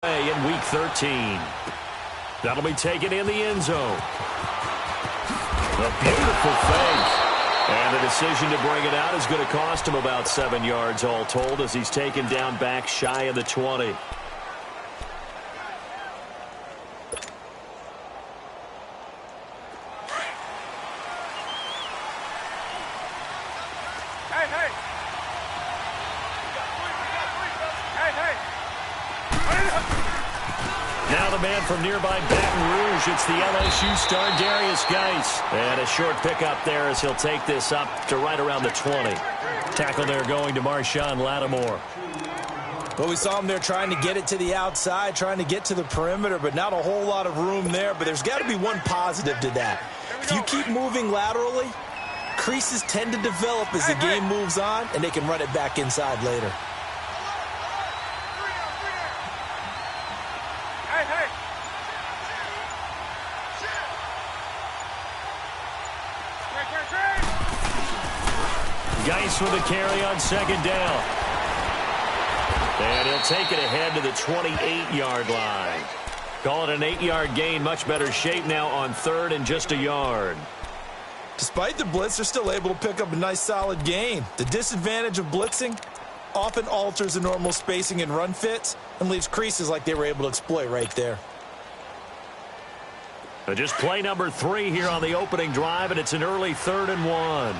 In Week 13. That'll be taken in the end zone. A beautiful fake. And the decision to bring it out is going to cost him about 7 yards all told as he's taken down back shy of the 20. From nearby Baton Rouge, it's the LSU star Darius Geis. And a short pickup there as he'll take this up to right around the 20. Tackle there going to Marshawn Lattimore. Well, we saw him there trying to get it to the outside, trying to get to the perimeter, but not a whole lot of room there. But there's got to be one positive to that. If you keep moving laterally, creases tend to develop as the game moves on, and they can run it back inside later. Geis with a carry on second down. And he'll take it ahead to the 28-yard line. Call it an 8-yard gain. Much better shape now on third and just a yard. Despite the blitz, they're still able to pick up a nice solid gain. The disadvantage of blitzing often alters the normal spacing and run fits and leaves creases like they were able to exploit right there. Just play number 3 here on the opening drive, and it's an early 3rd and 1.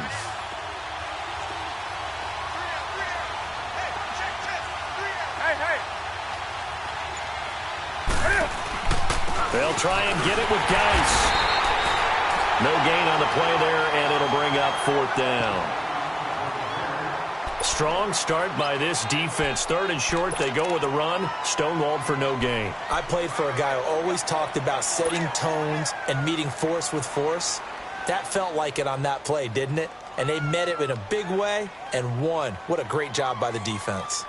They'll try and get it with Geis. No gain on the play there, and it'll bring up 4th down. Strong start by this defense. 3rd and short, they go with a run. Stonewalled for no gain. I played for a guy who always talked about setting tones and meeting force with force. That felt like it on that play, didn't it? And they met it in a big way and won. What a great job by the defense.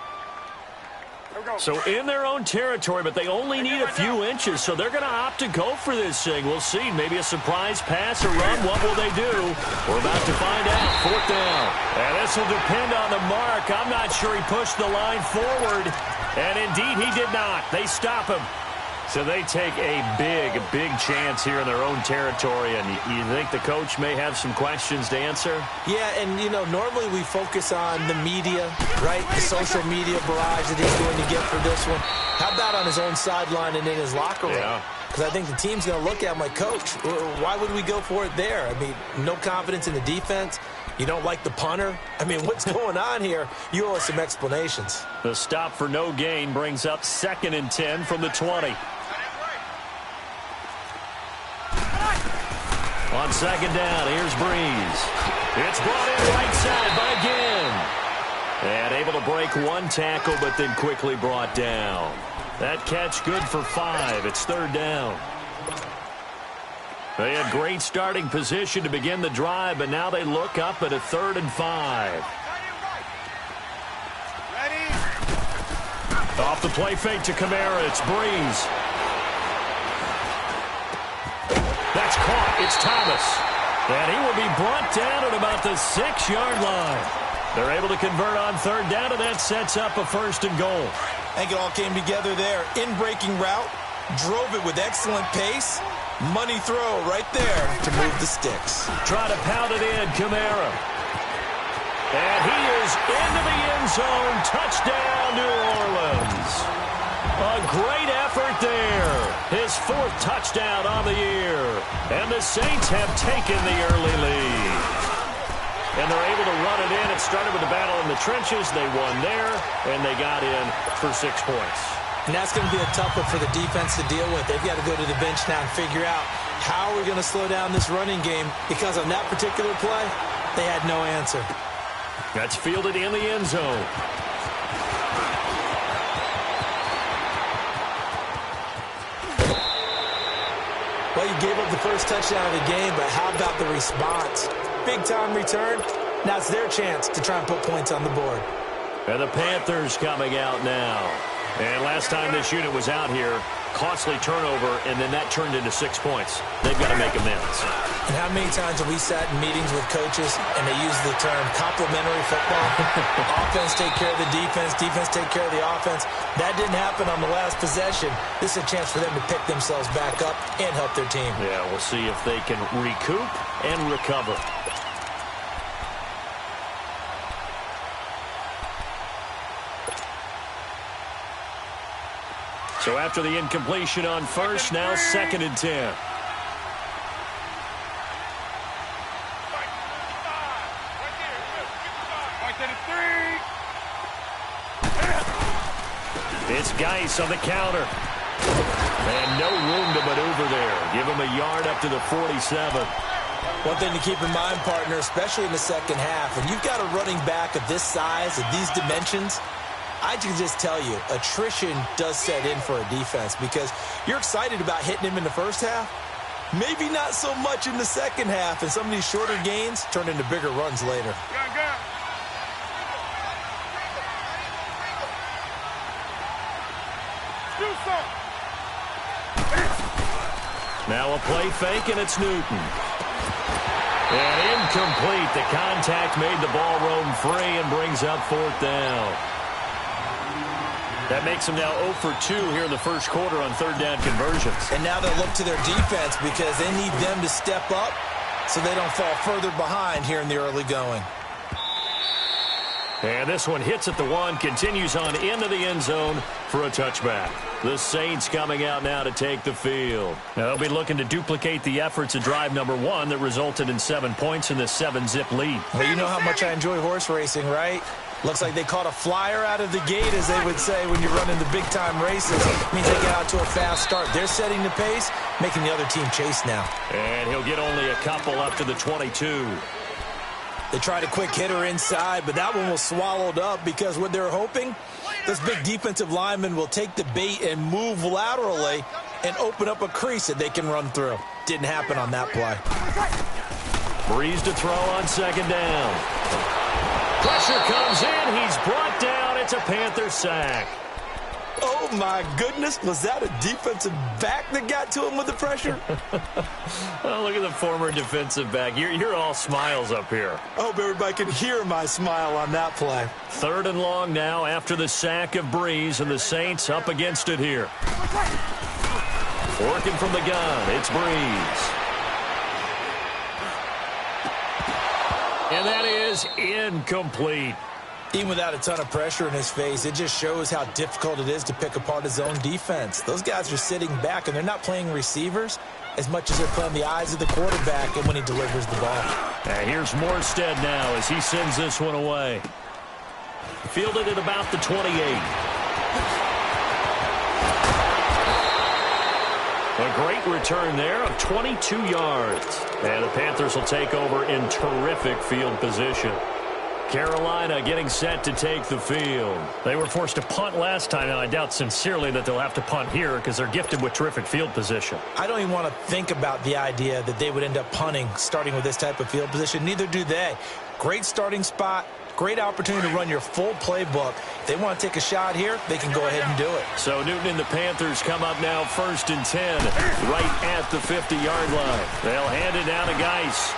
So in their own territory, but they only need a few inches, so they're going to opt to go for this thing. We'll see. Maybe a surprise pass or run. What will they do? We're about to find out. 4th down. And this will depend on the mark. I'm not sure he pushed the line forward. And indeed, he did not. They stop him. So they take a big chance here in their own territory. And you think the coach may have some questions to answer? Yeah, and, you know, normally we focus on the media, right? The social media barrage that he's going to get for this one. How about on his own sideline and in his locker room? Yeah. Because I think the team's going to look at him like, Coach, why would we go for it there? I mean, no confidence in the defense. You don't like the punter? I mean, what's going on here? You owe us some explanations. The stop for no gain brings up 2nd and 10 from the 20. On 2nd down, here's Breeze. It's brought in right side by Ginn. And able to break one tackle, but then quickly brought down. That catch good for 5. It's 3rd down. They had great starting position to begin the drive, but now they look up at a 3rd and 5. Ready? Off the play fake to Kamara. It's Breeze. That's caught. It's Thomas. And he will be brought down at about the 6-yard line. They're able to convert on 3rd down, and that sets up a 1st and goal. I think it all came together there. In-breaking route, drove it with excellent pace. Money throw right there to move the sticks. Try to pound it in, Kamara. And he is into the end zone. Touchdown, New Orleans. A great effort there. His 4th touchdown on the year. And the Saints have taken the early lead. And they're able to run it in. It started with a battle in the trenches. They won there, and they got in for 6 points. And that's going to be a tough one for the defense to deal with. They've got to go to the bench now and figure out how we're going to slow down this running game, because on that particular play, they had no answer. That's fielded in the end zone. Well, you gave up the first touchdown of the game, but how about the response? Big-time return. Now it's their chance to try and put points on the board. And the Panthers coming out now. And last time this unit was out here, costly turnover, and then that turned into 6 points. They've got to make amends. And how many times have we sat in meetings with coaches and they use the term complementary football? Offense take care of the defense, defense take care of the offense. That didn't happen on the last possession. This is a chance for them to pick themselves back up and help their team. Yeah, we'll see if they can recoup and recover. So after the incompletion on first, now 2nd and 10. It's Geis on the counter. And no room to maneuver there. Give him a yard up to the 47. One thing to keep in mind, partner, especially in the second half, when you've got a running back of this size, of these dimensions, I can just tell you, attrition does set in for a defense because you're excited about hitting him in the first half. Maybe not so much in the second half, and some of these shorter gains turn into bigger runs later. Now a play fake, and it's Newton. And incomplete. The contact made the ball roam free and brings up 4th down. That makes them now 0 for 2 here in the first quarter on 3rd down conversions. And now they'll look to their defense because they need them to step up so they don't fall further behind here in the early going. And this one hits at the 1, continues on into the end zone for a touchback. The Saints coming out now to take the field. Now they'll be looking to duplicate the efforts of drive number 1 that resulted in 7 points in the 7-zip lead. Well, you know how much I enjoy horse racing, right? Looks like they caught a flyer out of the gate, as they would say when you run into big-time races. It means they get out to a fast start. They're setting the pace, making the other team chase now. And he'll get only a couple up to the 22. They tried a quick hitter inside, but that one was swallowed up because what they're hoping, this big defensive lineman will take the bait and move laterally and open up a crease that they can run through. Didn't happen on that play. Breeze to throw on 2nd down. Pressure comes in. He's brought down. It's a Panther sack. Oh, my goodness. Was that a defensive back that got to him with the pressure? Oh, look at the former defensive back. You're all smiles up here. I hope everybody can hear my smile on that play. 3rd and long now after the sack of Breeze, and the Saints up against it here. Working from the gun. It's Breeze. And that is incomplete. Even without a ton of pressure in his face, it just shows how difficult it is to pick apart his own defense. Those guys are sitting back, and they're not playing receivers as much as they're playing the eyes of the quarterback and when he delivers the ball. And here's Morstead now as he sends this one away. Fielded at about the 28. A great return there of 22 yards. And the Panthers will take over in terrific field position. Carolina getting set to take the field. They were forced to punt last time, and I doubt sincerely that they'll have to punt here because they're gifted with terrific field position. I don't even want to think about the idea that they would end up punting starting with this type of field position. Neither do they. Great starting spot. Great opportunity to run your full playbook. If they want to take a shot here, they can go ahead and do it. So Newton and the Panthers come up now 1st and 10, right at the 50-yard line. They'll hand it down to Geis.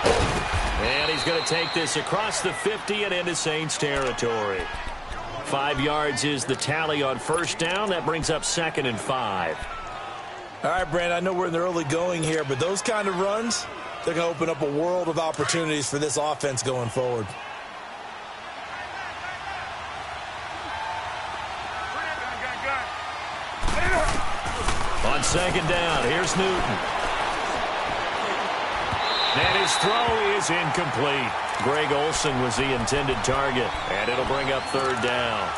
And he's going to take this across the 50 and into Saints territory. 5 yards is the tally on 1st down. That brings up 2nd and 5. All right, Brandon, I know we're in the early going here, but those kind of runs, they're going to open up a world of opportunities for this offense going forward. On 2nd down, here's Newton. And his throw is incomplete. Greg Olsen was the intended target, and it'll bring up 3rd down.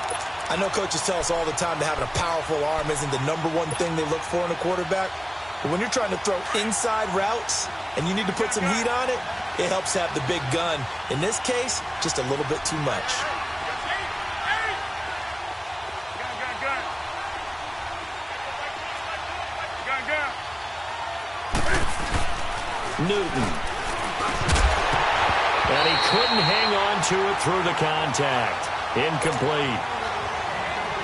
I know coaches tell us all the time that having a powerful arm isn't the #1 thing they look for in a quarterback. But when you're trying to throw inside routes and you need to put some heat on it, it helps have the big gun. In this case, just a little bit too much. Newton. And he couldn't hang on to it through the contact. Incomplete.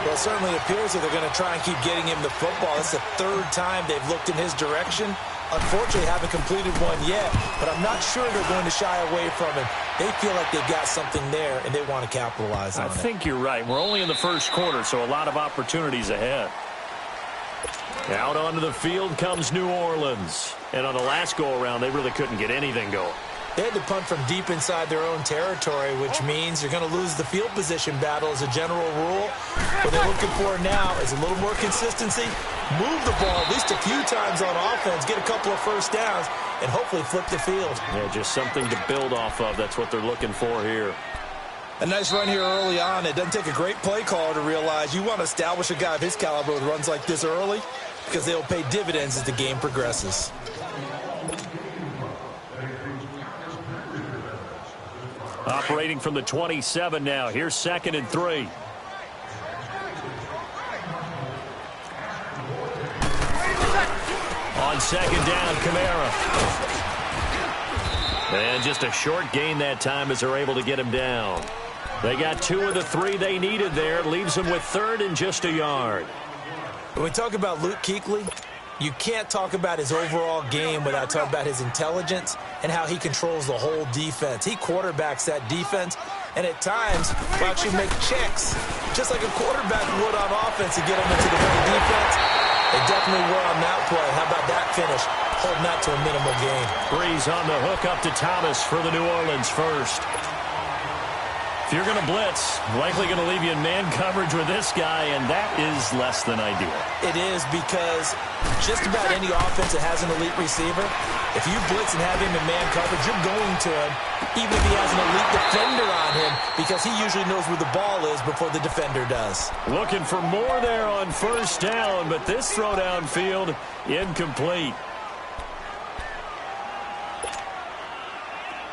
Well, it certainly appears that they're going to try and keep getting him the football. That's the third time they've looked in his direction. Unfortunately, haven't completed one yet, but I'm not sure they're going to shy away from him. They feel like they've got something there, and they want to capitalize on it. I think you're right. We're only in the first quarter, so a lot of opportunities ahead. Out onto the field comes New Orleans. And on the last go-around, they really couldn't get anything going. They had to punt from deep inside their own territory, which means you're going to lose the field position battle as a general rule. What they're looking for now is a little more consistency, move the ball at least a few times on offense, get a couple of first downs, and hopefully flip the field. Yeah, just something to build off of. That's what they're looking for here. A nice run here early on. It doesn't take a great play caller to realize you want to establish a guy of his caliber with runs like this early because they'll pay dividends as the game progresses. Operating from the 27 now. Here's 2nd and 3. On 2nd down, Kamara. And just a short gain that time as they're able to get him down. They got 2 of the 3 they needed there. Leaves them with 3rd and just a yard. When we talk about Luke Kuechly, you can't talk about his overall game without talking about his intelligence and how he controls the whole defense. He quarterbacks that defense, and at times will actually make checks, just like a quarterback would on offense to get them into the very defense. They definitely were on that play. How about that finish? Holding that to a minimal gain. Breeze on the hook up to Thomas for the New Orleans first. If you're going to blitz, likely going to leave you in man coverage with this guy, and that is less than ideal. It is because just about any offense that has an elite receiver, if you blitz and have him in man coverage, you're going to him, even if he has an elite defender on him, because he usually knows where the ball is before the defender does. Looking for more there on 1st down, but this throw downfield incomplete.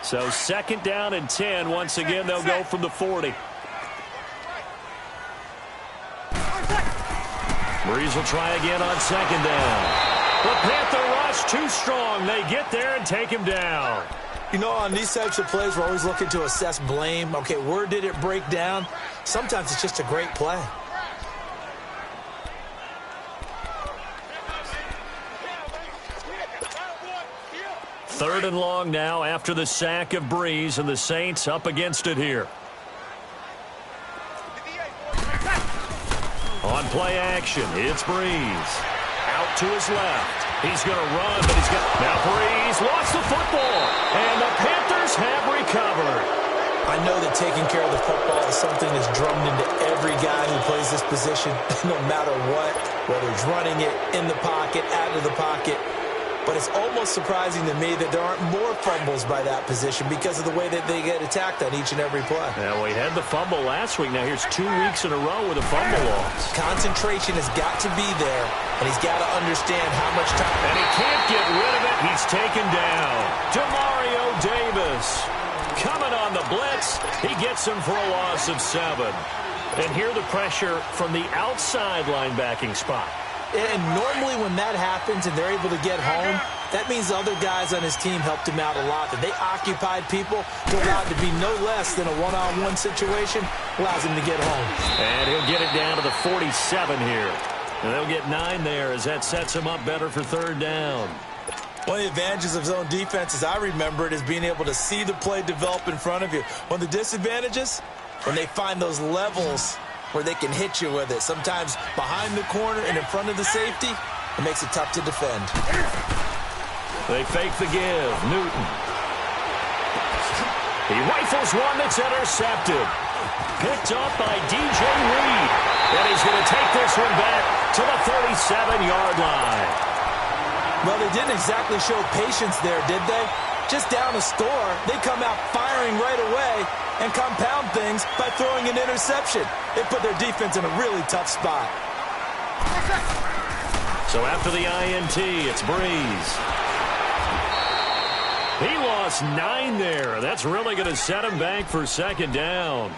So 2nd down and 10. Once again, they'll go from the 40. Breeze will try again on 2nd down. The Panther rush too strong. They get there and take him down. You know, on these types of plays, we're always looking to assess blame. Okay, where did it break down? Sometimes it's just a great play. 3rd and long now after the sack of Breeze, and the Saints up against it here. On play action, it's Breeze. Out to his left. He's going to run, but he's got... Now Breeze lost the football, and the Panthers have recovered. I know that taking care of the football is something that's drummed into every guy who plays this position, no matter what, whether he's running it, in the pocket, out of the pocket. But it's almost surprising to me that there aren't more fumbles by that position because of the way that they get attacked on each and every play. Yeah, we had the fumble last week. Now here's 2 weeks in a row with a fumble loss. Concentration has got to be there, and he's got to understand how much time. And he can't get rid of it. He's taken down. Demario Davis coming on the blitz. He gets him for a loss of 7. And here the pressure from the outside linebacking spot. And normally when that happens and they're able to get home, that means the other guys on his team helped him out a lot. That they occupied people to allow it to be no less than a one-on-one situation, allows him to get home. And he'll get it down to the 47 here. And they'll get 9 there as that sets him up better for 3rd down. One of the advantages of zone defense, as I remember it, is being able to see the play develop in front of you. One of the disadvantages, when they find those levels where they can hit you with it. Sometimes behind the corner and in front of the safety, it makes it tough to defend. They fake the give. Newton. He rifles one that's intercepted. Picked up by DJ Reed. And he's going to take this one back to the 37-yard line. Well, they didn't exactly show patience there, did they? Just down a score, they come out firing right away and compound things by throwing an interception. They put their defense in a really tough spot. So after the INT, it's Breeze. He lost 9 there. That's really going to set him back for 2nd down.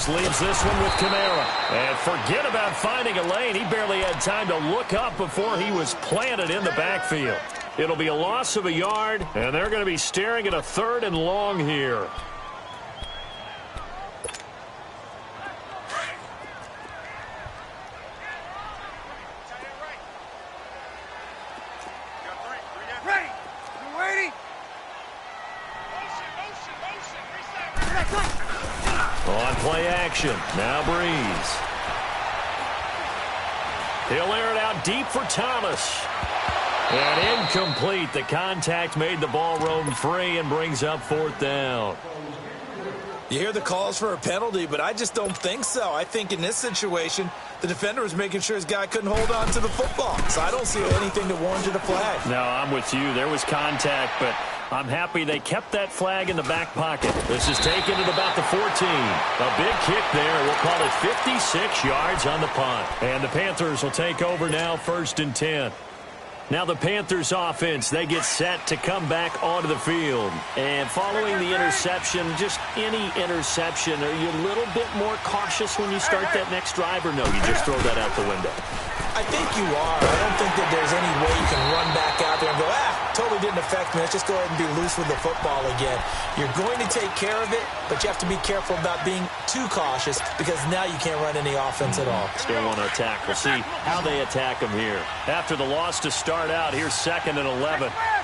Rodgers leaves this one with Kamara. And forget about finding a lane. He barely had time to look up before he was planted in the backfield. It'll be a loss of a yard, and they're going to be staring at a 3rd and long here. On play action, now Breeze. He'll air it out deep for Thomas. And incomplete. The contact made the ball roam free and brings up 4th down. You hear the calls for a penalty, but I just don't think so. I think in this situation, the defender was making sure his guy couldn't hold on to the football. So I don't see anything to warrant a flag. No, I'm with you. There was contact, but I'm happy they kept that flag in the back pocket. This is taken at about the 14. A big kick there. We'll call it 56 yards on the punt. And the Panthers will take over now, 1st and 10. Now the Panthers offense, they get set to come back onto the field. And following the interception, just any interception, are you a little bit more cautious when you start that next drive, or no, you just throw that out the window? I think you are. I don't think that there's any way you can run back out there and go, totally didn't affect me. Let's just go ahead and be loose with the football again. You're going to take care of it, but you have to be careful about being too cautious because now you can't run any offense at all. Still want to attack. We'll see how they attack them here. After the loss to start out, here's 2nd and 11. Hey.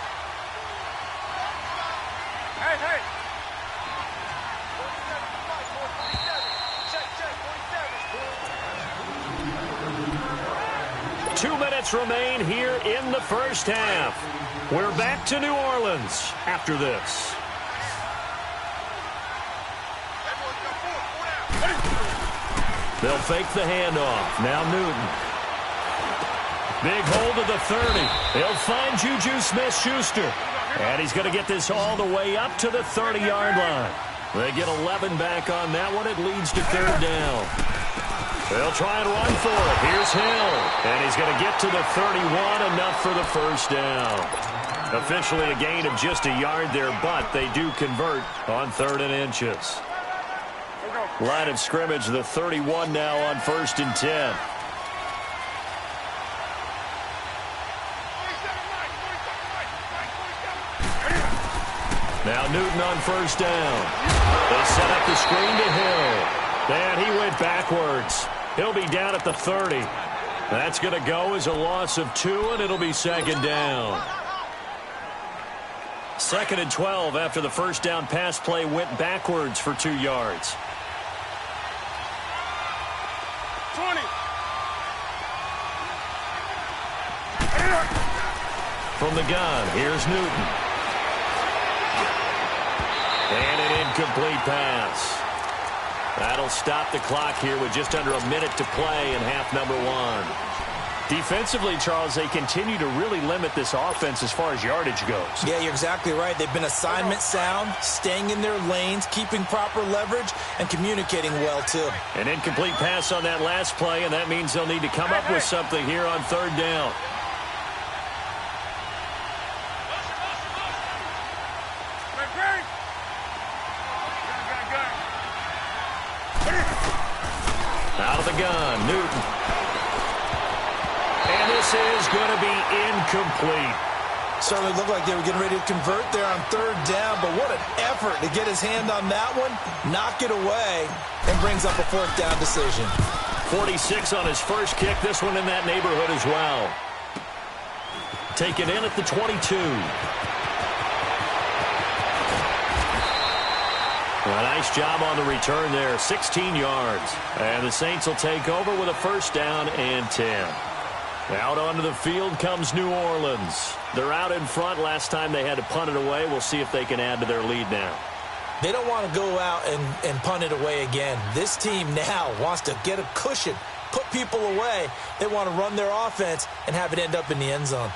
2 minutes remain here in the first half. We're back to New Orleans after this. They'll fake the handoff. Now Newton. Big hold of the 30. He'll find Juju Smith-Schuster. And he's going to get this all the way up to the 30-yard line. They get 11 back on that one. It leads to 3rd down. They'll try and run for it. Here's Hill. And he's going to get to the 31, enough for the 1st down. Officially a gain of just a yard there, but they do convert on 3rd and inches. Line of scrimmage, the 31 now on 1st and 10. Now Newton on 1st down. They set up the screen to Hill. And he went backwards. He'll be down at the 30. That's going to go as a loss of 2, and it'll be 2nd down. 2nd and 12 after the 1st down pass play went backwards for 2 yards. 20. From the gun, here's Newton. And an incomplete pass. That'll stop the clock here with just under a minute to play in half number 1. Defensively, Charles, they continue to really limit this offense as far as yardage goes. Yeah, you're exactly right. They've been assignment sound, staying in their lanes, keeping proper leverage, and communicating well, too. An incomplete pass on that last play, and that means they'll need to come up with something here on 3rd down. Out of the gun, Newton. And this is going to be incomplete. Certainly looked like they were getting ready to convert there on 3rd down, but what an effort to get his hand on that one, knock it away, and brings up a 4th down decision. 46 on his first kick, this one in that neighborhood as well. Taken in at the 22. A nice job on the return there, 16 yards. And the Saints will take over with a 1st down and 10. Out onto the field comes New Orleans. They're out in front. Last time they had to punt it away. We'll see if they can add to their lead now. They don't want to go out and punt it away again. This team now wants to get a cushion, put people away. They want to run their offense and have it end up in the end zone.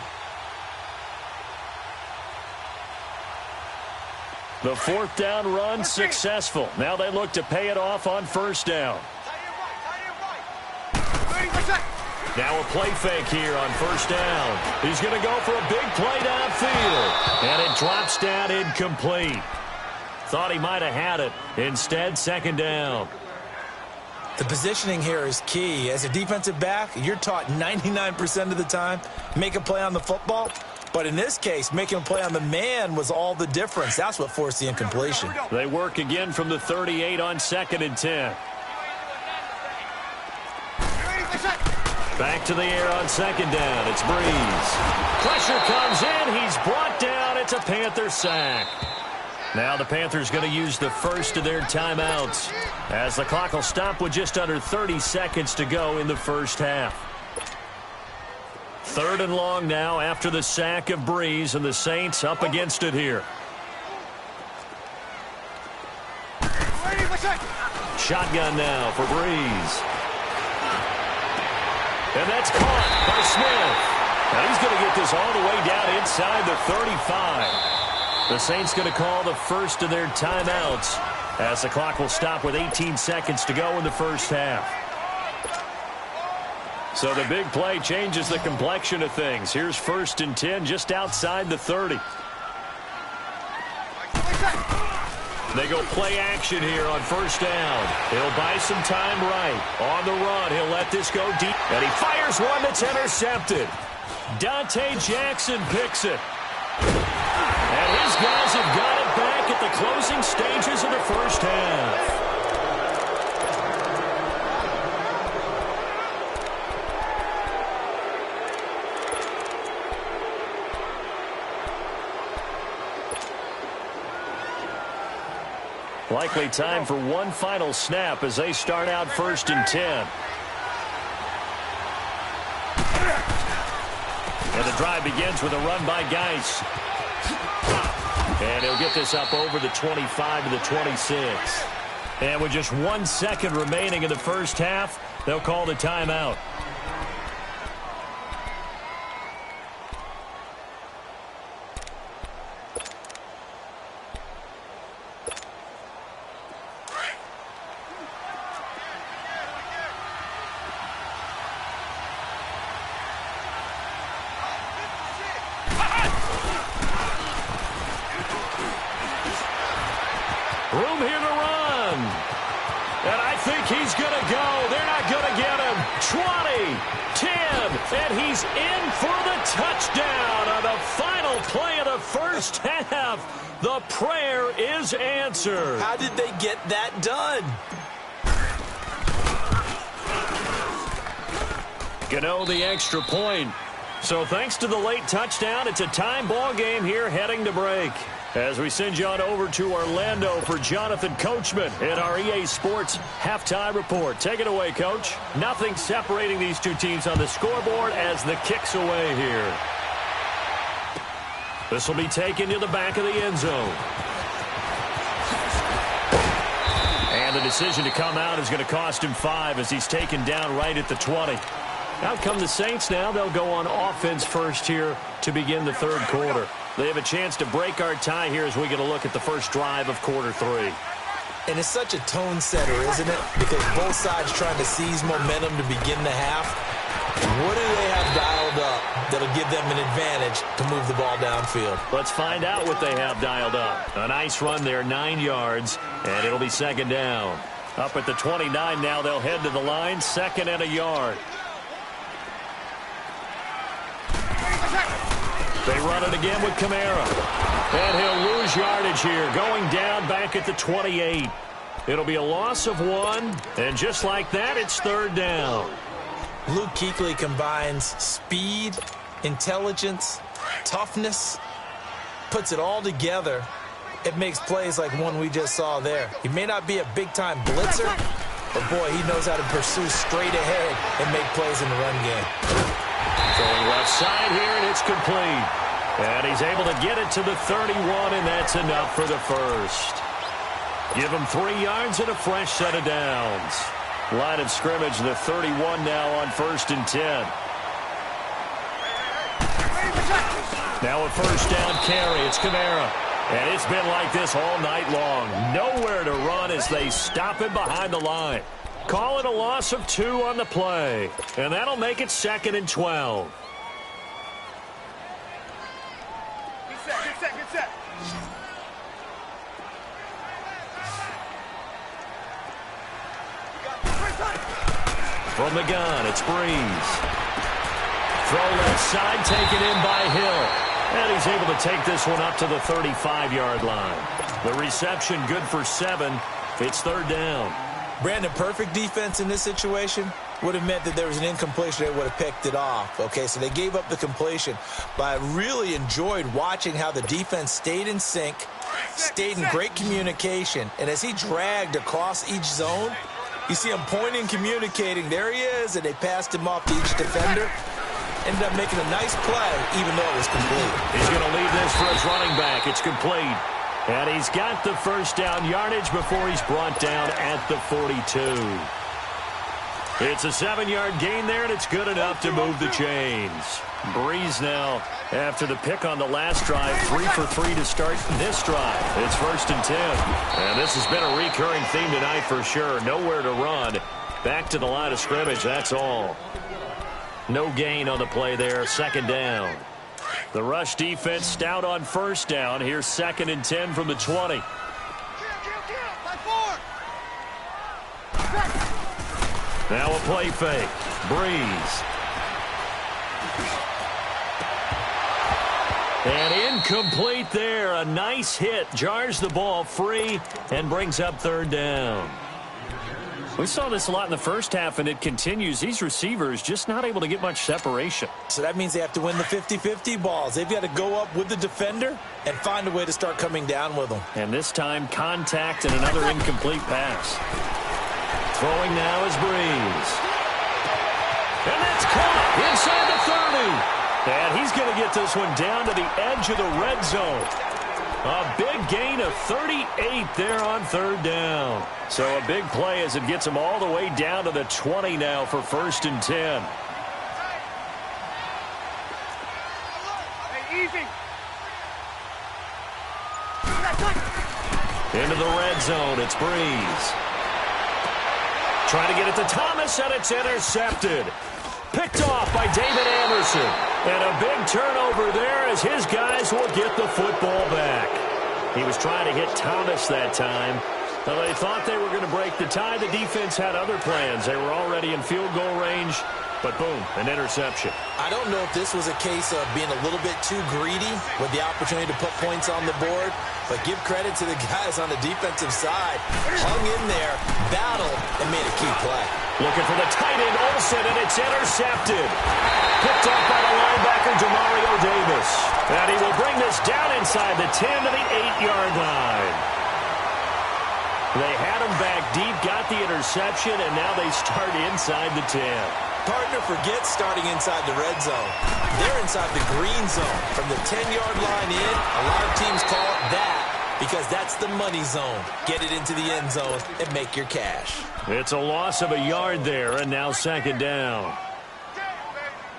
The 4th down run successful. Now they look to pay it off on 1st down. Now a play fake here on 1st down. He's going to go for a big play downfield. And it drops down incomplete. Thought he might have had it. Instead, 2nd down. The positioning here is key. As a defensive back, you're taught 99% of the time, make a play on the football. But in this case, making a play on the man was all the difference. That's what forced the incompletion. They work again from the 38 on 2nd and 10. Back to the air on 2nd down. It's Breeze. Pressure comes in. He's brought down. It's a Panther sack. Now the Panthers going to use the first of their timeouts as the clock will stop with just under 30 seconds to go in the first half. 3rd and long now after the sack of Breeze, and the Saints up against it here. Shotgun now for Breeze. And that's caught by Smith. Now he's going to get this all the way down inside the 35. The Saints going to call the first of their timeouts as the clock will stop with 18 seconds to go in the first half. So the big play changes the complexion of things. Here's 1st and 10 just outside the 30. They go play action here on 1st down. He'll buy some time right. On the run, he'll let this go deep. And he fires one that's intercepted. Dante Jackson picks it. And his guys have got it back at the closing stages of the first half. Likely time for one final snap as they start out 1st and 10. And the drive begins with a run by Geis. And he'll get this up over the 25 to the 26. And with just 1 second remaining in the first half, they'll call the timeout. Room here to run. And I think he's going to go. They're not going to get him. 20, 10, and he's in for the touchdown on the final play of the first half. The prayer is answered. How did they get that done? Gano the extra point. So thanks to the late touchdown, it's a time ball game here heading to break. As we send you on over to Orlando for Jonathan Coachman in our EA Sports Halftime Report. Take it away, Coach. Nothing separating these two teams on the scoreboard as the kick's away here. This will be taken to the back of the end zone. And the decision to come out is going to cost him 5 as he's taken down right at the 20. Out come the Saints now. They'll go on offense first here to begin the third quarter. They have a chance to break our tie here as we get a look at the first drive of quarter 3. And it's such a tone setter, isn't it? Because both sides trying to seize momentum to begin the half. What do they have dialed up that'll give them an advantage to move the ball downfield? Let's find out what they have dialed up. A nice run there, 9 yards, and it'll be 2nd down. Up at the 29 now, they'll head to the line, 2nd and a yard. They run it again with Kamara. And he'll lose yardage here, going down back at the 28. It'll be a loss of 1, and just like that, it's 3rd down. Luke Kuechly combines speed, intelligence, toughness, puts it all together. It makes plays like one we just saw there. He may not be a big-time blitzer, but, boy, he knows how to pursue straight ahead and make plays in the run game. Throwing left side here, and it's complete. And he's able to get it to the 31, and that's enough for the first. Give him 3 yards and a fresh set of downs. Line of scrimmage, the 31 now on 1st and 10. Now a first down carry. It's Kamara. And it's been like this all night long. Nowhere to run as they stop him behind the line. Call it a loss of 2 on the play. And that'll make it 2nd and 12. Get set. From the gun, it's Breeze. Throw left side, taken in by Hill. And he's able to take this one up to the 35-yard line. The reception good for 7. It's third down. Brandon, perfect defense in this situation would have meant that there was an incompletion. They would have picked it off. Okay, so they gave up the completion. But I really enjoyed watching how the defense stayed in sync, stayed in great communication. And as he dragged across each zone, you see him pointing, communicating. There he is, and they passed him off to each defender. Ended up making a nice play, even though it was complete. He's going to leave this for his running back. It's complete. And he's got the first down yardage before he's brought down at the 42. It's a 7-yard gain there, and it's good enough to move the chains. Breeze now, after the pick on the last drive, 3 for 3 to start this drive. It's 1st and 10. And this has been a recurring theme tonight for sure. Nowhere to run. Back to the line of scrimmage, that's all. No gain on the play there, 2nd down. The rush defense stout on 1st down. Here's 2nd and 10 from the 20. Now a play fake. Breeze. And incomplete there. A nice hit. Jars the ball free and brings up 3rd down. We saw this a lot in the first half, and it continues. These receivers just not able to get much separation. So that means they have to win the 50-50 balls. They've got to go up with the defender and find a way to start coming down with them. And this time, contact and another incomplete pass. Throwing now is Breeze. And that's caught inside the 30. And he's going to get this one down to the edge of the red zone. A big gain of 38 there on 3rd down. So a big play as it gets him all the way down to the 20 now for 1st and 10. Hey, easy. Into the red zone, it's Breeze. Trying to get it to Thomas, and it's intercepted. Picked off by David Anderson. And a big turnover there as his guys will get the football back. He was trying to hit Thomas that time. Well, they thought they were going to break the tie. The defense had other plans. They were already in field goal range. But boom, an interception. I don't know if this was a case of being a little bit too greedy with the opportunity to put points on the board. But give credit to the guys on the defensive side. Hung in there, battled, and made a key play. Looking for the tight end, Olsen, and it's intercepted. Picked off by the linebacker, Demario Davis. And he will bring this down inside the 10 to the 8-yard line. They had him back deep, got the interception, and now they start inside the 10. Partner forgets starting inside the red zone. They're inside the green zone. From the 10-yard line in, a lot of teams call it that because that's the money zone. Get it into the end zone and make your cash. It's a loss of a yard there, and now 2nd down.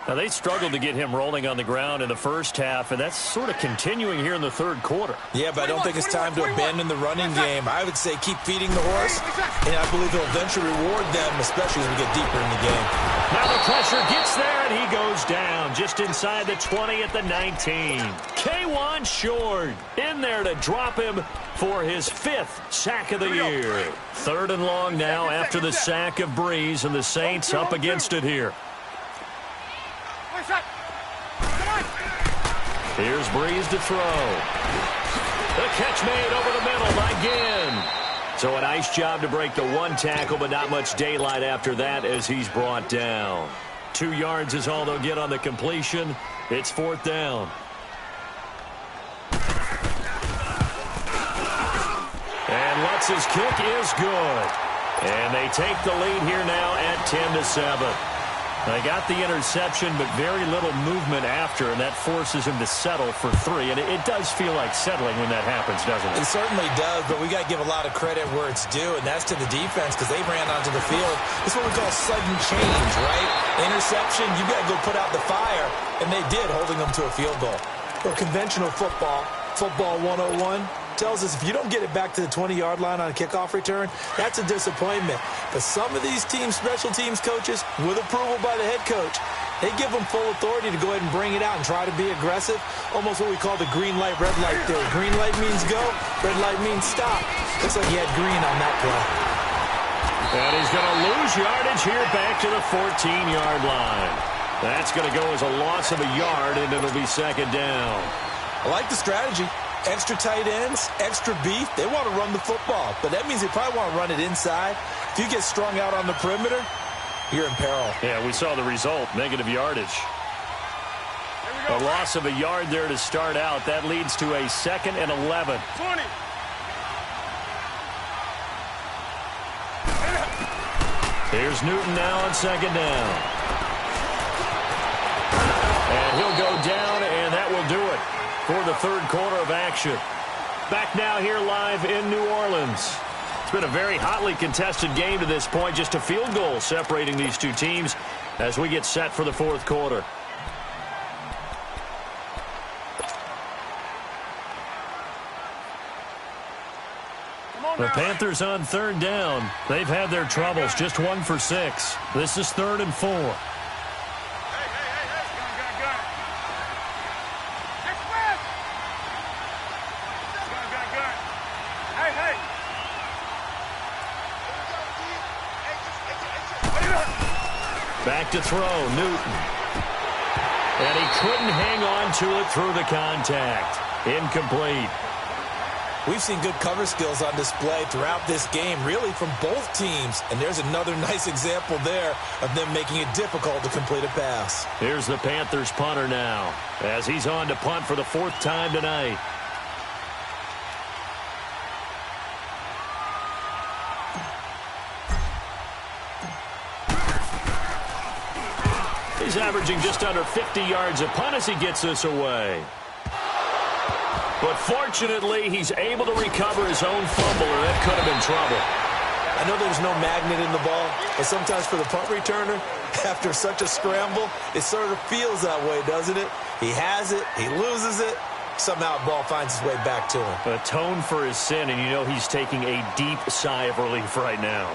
Now, they struggled to get him rolling on the ground in the first half, and that's sort of continuing here in the 3rd quarter. Yeah, but I don't think it's time to abandon the running game. I would say keep feeding the horse, and I believe they'll eventually reward them, especially as we get deeper in the game. Now the pressure gets there, and he goes down just inside the 20 at the 19. K1 Short in there to drop him for his 5th sack of the year. 3rd and long now after the sack of Breeze, and the Saints up against it here. Here's Breeze to throw. The catch made over the middle again. So a nice job to break the 1 tackle, but not much daylight after that as he's brought down. 2 yards is all they'll get on the completion. It's 4th down. And Lutz's kick is good. And they take the lead here now at 10-7. They got the interception, but very little movement after, and that forces him to settle for 3. And it does feel like settling when that happens, doesn't it? It certainly does, but we got to give a lot of credit where it's due, and that's to the defense because they ran onto the field. It's what we call sudden change, right? Interception, you got to go put out the fire, and they did, holding them to a field goal. Well, conventional football 101, tells us if you don't get it back to the 20-yard line on a kickoff return, that's a disappointment. But some of these teams, special teams coaches, with approval by the head coach, they give them full authority to go ahead and bring it out and try to be aggressive, almost what we call the green light, red light theory. Green light means go, red light means stop. Looks like he had green on that play. And he's going to lose yardage here back to the 14-yard line. That's going to go as a loss of a yard, and it'll be second down. I like the strategy. Extra tight ends, extra beef. They want to run the football, but that means they probably want to run it inside. If you get strung out on the perimeter, you're in peril. Yeah, we saw the result, negative yardage. A loss of a yard there to start out. That leads to a 2nd and 11. 20. Here's Newton now on second down. And he'll go down, and that will do it for the third quarter of action. Back now here live in New Orleans. It's been a very hotly contested game to this point. Just a field goal separating these two teams as we get set for the fourth quarter. The Panthers on third down. They've had their troubles, just 1 for 6. This is 3rd and 4. Hey. Back to throw, Newton. And he couldn't hang on to it through the contact. Incomplete. We've seen good cover skills on display throughout this game, really from both teams. And there's another nice example there of them making it difficult to complete a pass. Here's the Panthers punter now, as he's on to punt for the 4th time tonight. He's averaging just under 50 yards a punt as he gets this away. But fortunately, he's able to recover his own fumble, or that could have been trouble. I know there's no magnet in the ball, but sometimes for the punt returner, after such a scramble, it sort of feels that way, doesn't it? He has it, he loses it, somehow the ball finds its way back to him. Atone for his sin, and you know he's taking a deep sigh of relief right now.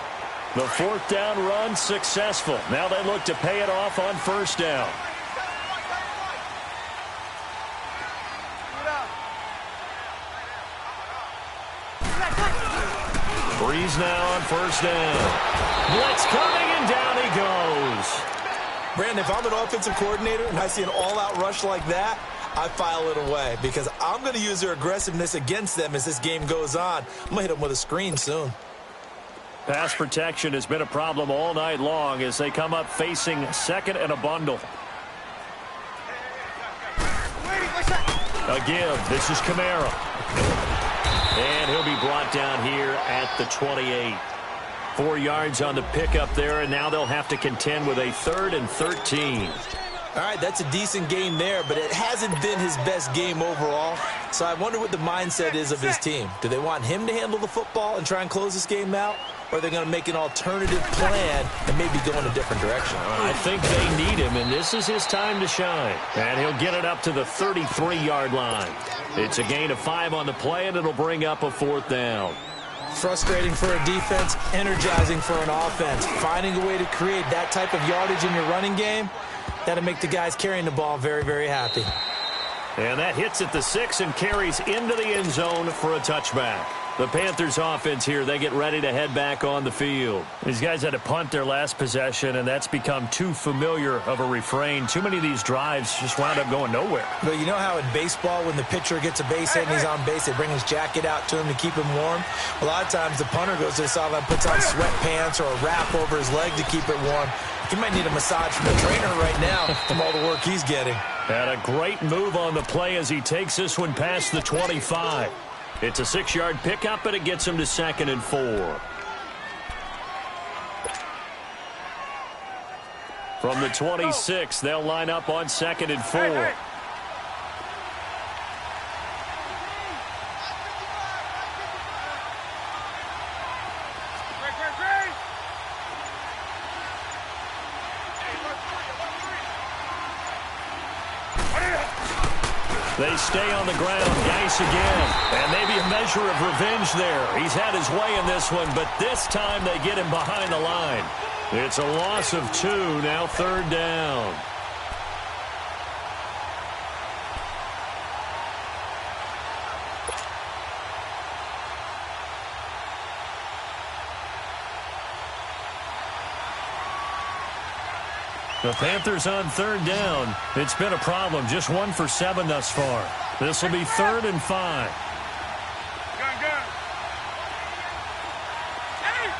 The 4th down run successful. Now they look to pay it off on 1st down. Breeze now on 1st down. Blitz coming, and down he goes. Brandon, if I'm an offensive coordinator and I see an all-out rush like that, I file it away because I'm going to use their aggressiveness against them as this game goes on. I'm going to hit them with a screen soon. Pass protection has been a problem all night long as they come up facing 2nd and a bundle. A give. This is Kamara. And he'll be brought down here at the 28. 4 yards on the pickup there, and now they'll have to contend with a 3rd and 13. All right, that's a decent game there, but it hasn't been his best game overall. So I wonder what the mindset is of his team. Do they want him to handle the football and try and close this game out? Or are they going to make an alternative plan and maybe go in a different direction? I think they need him, and this is his time to shine. And he'll get it up to the 33-yard line. It's a gain of 5 on the play, and it'll bring up a 4th down. Frustrating for a defense, energizing for an offense. Finding a way to create that type of yardage in your running game, that'll make the guys carrying the ball very, very happy. And that hits at the 6 and carries into the end zone for a touchback. The Panthers offense here, they get ready to head back on the field. These guys had to punt their last possession, and that's become too familiar of a refrain. Too many of these drives just wound up going nowhere. But you know how in baseball, when the pitcher gets a base hit and he's on base, they bring his jacket out to him to keep him warm? A lot of times the punter goes to the sideline, puts on sweatpants or a wrap over his leg to keep it warm. He might need a massage from the trainer right now from all the work he's getting. And a great move on the play as he takes this one past the 25. It's a 6-yard pickup, and it gets him to 2nd and 4. From the 26, they'll line up on 2nd and 4. They stay on the ground. Geis again. And maybe a measure of revenge there. He's had his way in this one, but this time they get him behind the line. It's a loss of 2, now 3rd down. The Panthers on third down. It's been a problem. Just 1 for 7 thus far. This will be 3rd and 5. Gun. Hey!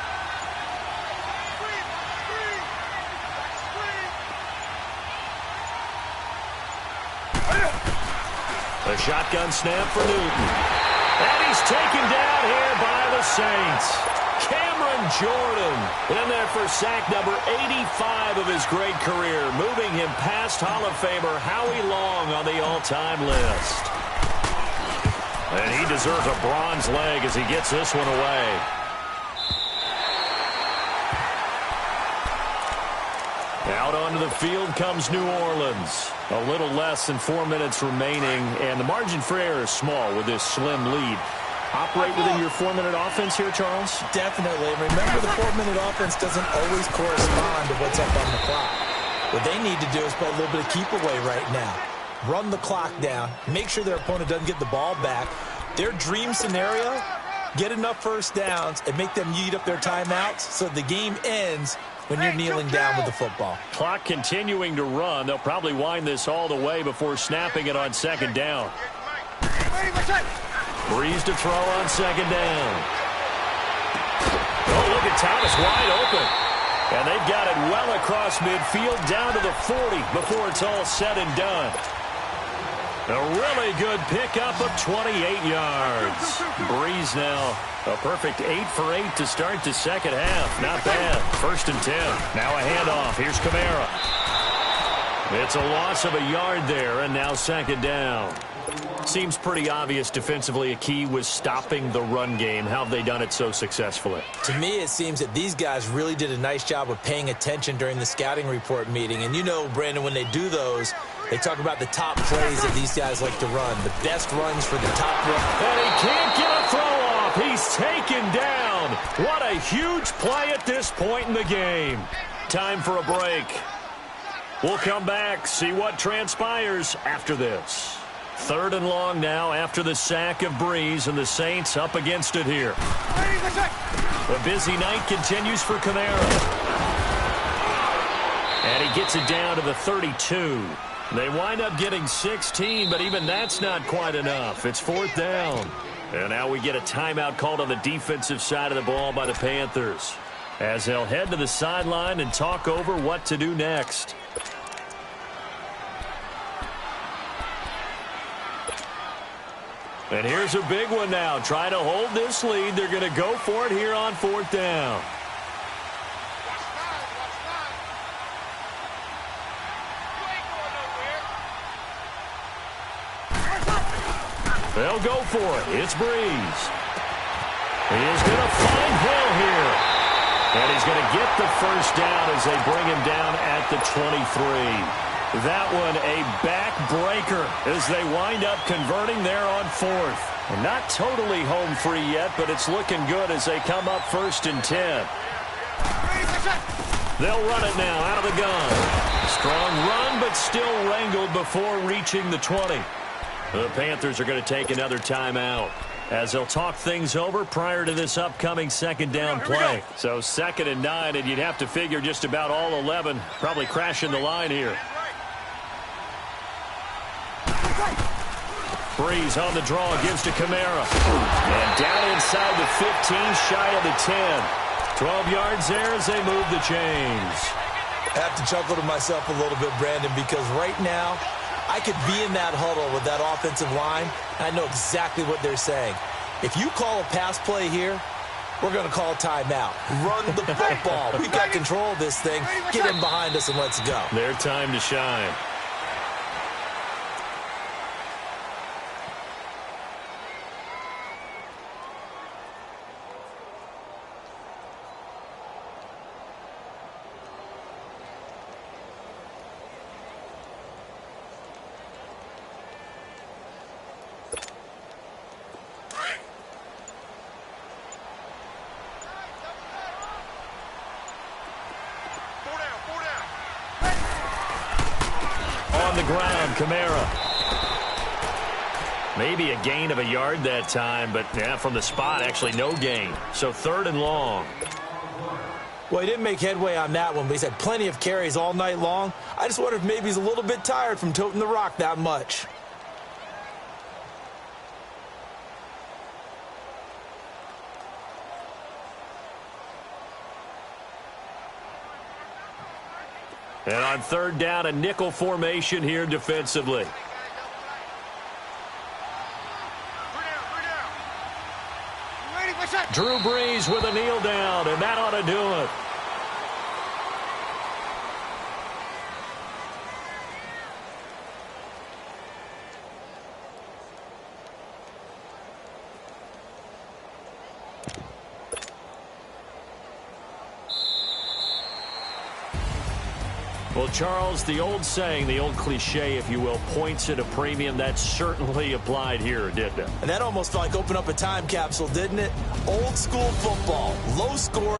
A shotgun snap for Newton. And he's taken down here by the Saints. Cameron Jordan in there for sack number 85 of his great career, moving him past Hall of Famer Howie Long on the all-time list. And he deserves a bronze leg as he gets this one away. Out onto the field comes New Orleans. A little less than 4 minutes remaining, and the margin for error is small with this slim lead. Operate within your 4-minute offense here, Charles? Definitely. Remember, the 4-minute offense doesn't always correspond to what's up on the clock. What they need to do is play a little bit of keep away right now. Run the clock down. Make sure their opponent doesn't get the ball back. Their dream scenario, get enough first downs and make them eat up their timeouts so the game ends when you're kneeling down with the football. Clock continuing to run. They'll probably wind this all the way before snapping it on 2nd down. Breeze to throw on 2nd down. Oh, look at Thomas wide open. And they've got it well across midfield down to the 40 before it's all said and done. A really good pickup of 28 yards. Breeze now a perfect 8 for 8 to start the second half. Not bad. 1st and 10. Now a handoff. Here's Kamara. It's a loss of a yard there, and now 2nd down. Seems pretty obvious defensively a key was stopping the run game. How have they done it so successfully? To me, it seems that these guys really did a nice job of paying attention during the scouting report meeting. And you know, Brandon, when they do those, they talk about the top plays that these guys like to run. The best runs for the top run. And he can't get a throw off. He's taken down. What a huge play at this point in the game. Time for a break. We'll come back, see what transpires after this. 3rd and long now after the sack of Breeze, and the Saints up against it here. The busy night continues for Kamara. And he gets it down to the 32. They wind up getting 16, but even that's not quite enough. It's 4th down. And now we get a timeout called on the defensive side of the ball by the Panthers, as they'll head to the sideline and talk over what to do next. And here's a big one now. Trying to hold this lead. They're going to go for it here on 4th down. They'll go for it. It's Breeze. He is going to find Hill here. And he's going to get the 1st down as they bring him down at the 23. That one a backbreaker as they wind up converting there on 4th. And not totally home free yet, but it's looking good as they come up 1st and 10. They'll run it now out of the gun. Strong run, but still wrangled before reaching the 20. The Panthers are going to take another timeout as they'll talk things over prior to this upcoming 2nd down play. So 2nd and 9, and you'd have to figure just about all 11 probably crashing the line here. Breeze on the draw, gives to Kamara. And down inside the 15, shy of the 10. 12 yards there as they move the chains. I have to chuckle to myself a little bit, Brandon, because right now I could be in that huddle with that offensive line, and I know exactly what they're saying. If you call a pass play here, we're going to call timeout. Run the football. We've got control of this thing. Get in behind us and let's go. Their time to shine. The ground, Kamara. Maybe a gain of a yard that time, but yeah, from the spot, actually no gain. So 3rd and long. Well, he didn't make headway on that one, but he's had plenty of carries all night long. I just wonder if maybe he's a little bit tired from toting the rock that much. And on third down, a nickel formation here defensively. Drew Brees with a kneel down, and that ought to do it. Well, Charles, the old saying, the old cliche, if you will, points at a premium. That certainly applied here, didn't it? And that almost felt like opened up a time capsule, didn't it? Old school football, low scoring.